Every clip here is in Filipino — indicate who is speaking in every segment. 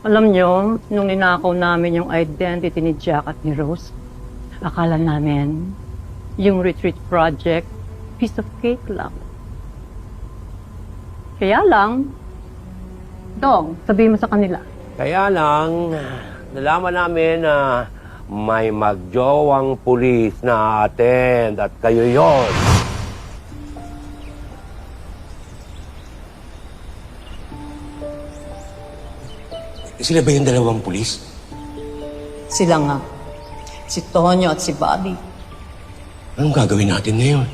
Speaker 1: Alam nyo, nung ninakaw namin yung identity ni Jack at ni Rose, akala namin yung retreat project, piece of cake lang. Kaya lang, Dong, sabihin mo sa kanila.
Speaker 2: Kaya lang, nalaman namin na may magjowang pulis na attend at kayo yon.
Speaker 3: Sila ba yung dalawang pulis?
Speaker 1: Sila nga. Si Tonyo at si Bobby.
Speaker 3: Anong gagawin natin ngayon?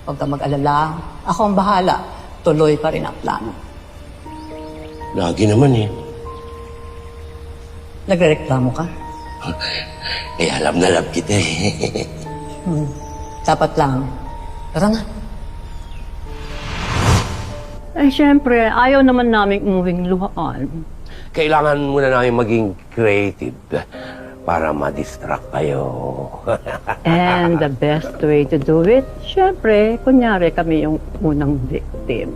Speaker 1: Huwag ka mag-alala. Ako ang bahala. Tuloy pa rin ang plano.
Speaker 3: Lagi naman eh.
Speaker 1: Nagrereklamo ka?
Speaker 3: Eh, alam na alam kita eh.
Speaker 1: Dapat lang. Tara na. Eh, syempre, ayaw naman naming umuwing luhaan.
Speaker 2: Kailangan muna namin maging creative para ma-distract kayo.
Speaker 1: And the best way to do it, syempre, kunyari kami yung unang victim.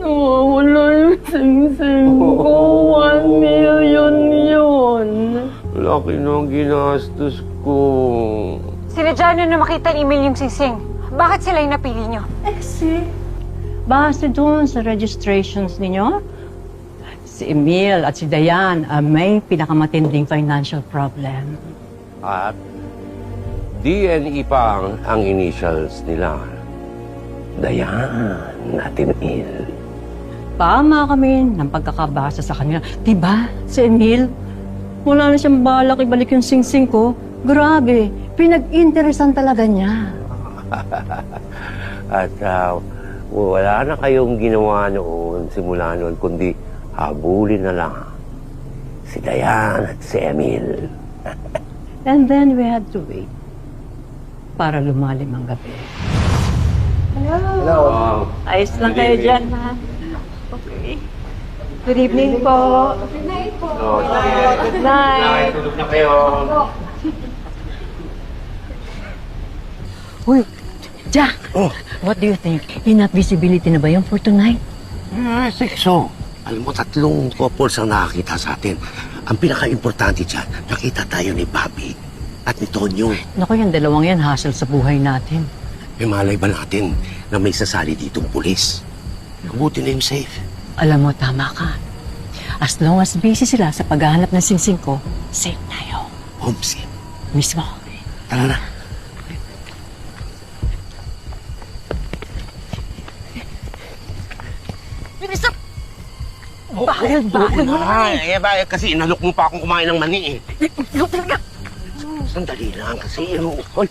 Speaker 1: Nawawala yung sing-sing ko. 1 million yun.
Speaker 2: Laki ng ginastos ko.
Speaker 4: Sinadya nyo na makita ng email yung singsing. Bakit sila yung napili nyo?
Speaker 1: Kasi, base doon sa registrations ninyo, si Emil at si Dayan may pinakamatinding financial problem.
Speaker 2: At DNE pa ang initials nila. Dayan natin Il.
Speaker 1: Tama kami ng pagkakabasa sa kanila. Diba, si Emil? Wala na siyang balak ibalik yung singsing ko. Grabe, pinag-interesan talaga niya.
Speaker 2: At wala na kayong ginawa noon, simula noon, kundi habulin na lang si Dayan at si Emil.
Speaker 1: And then we had to wait para lumalim ang gabi.
Speaker 2: Hello.
Speaker 1: Ayos lang kayo dyan, ha? Okay. Good evening po.
Speaker 4: Good night po.
Speaker 1: Good night.
Speaker 2: Tulog na kayo.
Speaker 1: Uy, Jack, what do you think? Enough visibility na ba yung for tonight?
Speaker 3: I think so. Alam mo, 3 couples ang nakakita sa atin. Ang pinaka-importante dyan, nakita tayo ni Bobby at ni Tonyo.
Speaker 1: Naku, yung dalawang yan, hassle sa buhay natin.
Speaker 3: May malay ba natin na may sasali ditong pulis? Mabuti na yung safe.
Speaker 1: Alam mo, tama ka. As long as busy sila sa paghahanap ng singsing ko, safe tayo.
Speaker 3: Homesick.
Speaker 1: Mismo.
Speaker 3: Tara na.
Speaker 1: Bilis na! Bakit mo naman eh?
Speaker 3: Bakit kasi inalok mo pa akong kumain ng mani eh.
Speaker 1: Ikaw talaga!
Speaker 3: Sandali lang kasi. Hoy.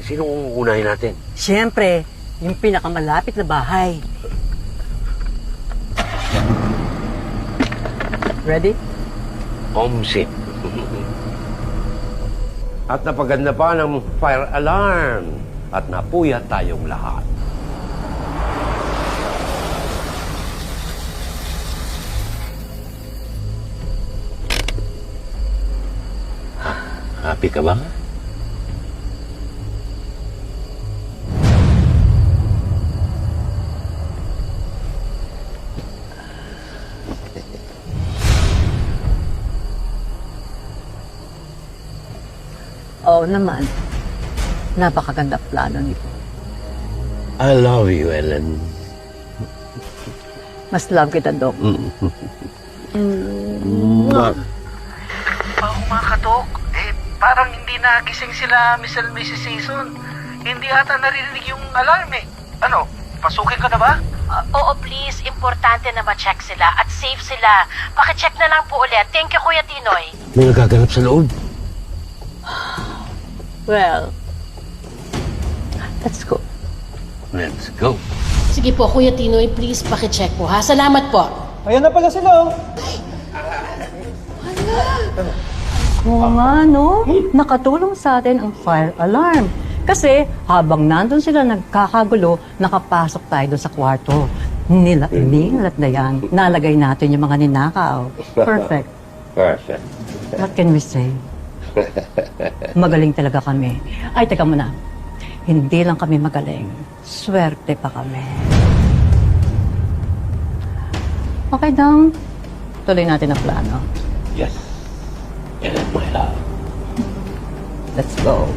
Speaker 3: Sinong uunahin natin?
Speaker 1: Siyempre, yung pinakamalapit na bahay. Ready?
Speaker 3: Homesick.
Speaker 2: At napaganda pa ng fire alarm. At napuyat tayong lahat.
Speaker 3: Happy ka ba?
Speaker 1: Oo naman. Napakaganda plano nito.
Speaker 3: I love you, Ellen.
Speaker 1: Mas love kita, Dok.
Speaker 5: Mga katok, parang hindi nagising sila Mr. and Mrs. Season. Hindi ata naririnig yung alarm eh. Ano, pasukin ka na ba?
Speaker 6: Oo, please. Importante na ma-check sila at safe sila. Pakicheck na lang po ulit. Thank you, Kuya Tinoy.
Speaker 3: May nagaganap sa loob.
Speaker 1: Well, let's go.
Speaker 3: Let's go.
Speaker 6: Sige po, Kuya Tinoy, please pakicheck po, ha? Salamat po.
Speaker 7: Ayan na pala sila, oh.
Speaker 1: Oo nga, no? Nakatulong sa atin ang fire alarm. Kasi habang nandun sila nagkakagulo, nakapasok tayo doon sa kwarto. Nila Emil at Dayan, nalagay natin yung mga ninakaw. Perfect.
Speaker 2: Perfect.
Speaker 1: What can we say? Magaling talaga kami. Ay, teka muna. Hindi lang kami magaling. Swerte pa kami. Okay, Dong. Tuloy natin ang plano.
Speaker 3: Yes. Yan ang my love.
Speaker 1: Let's go.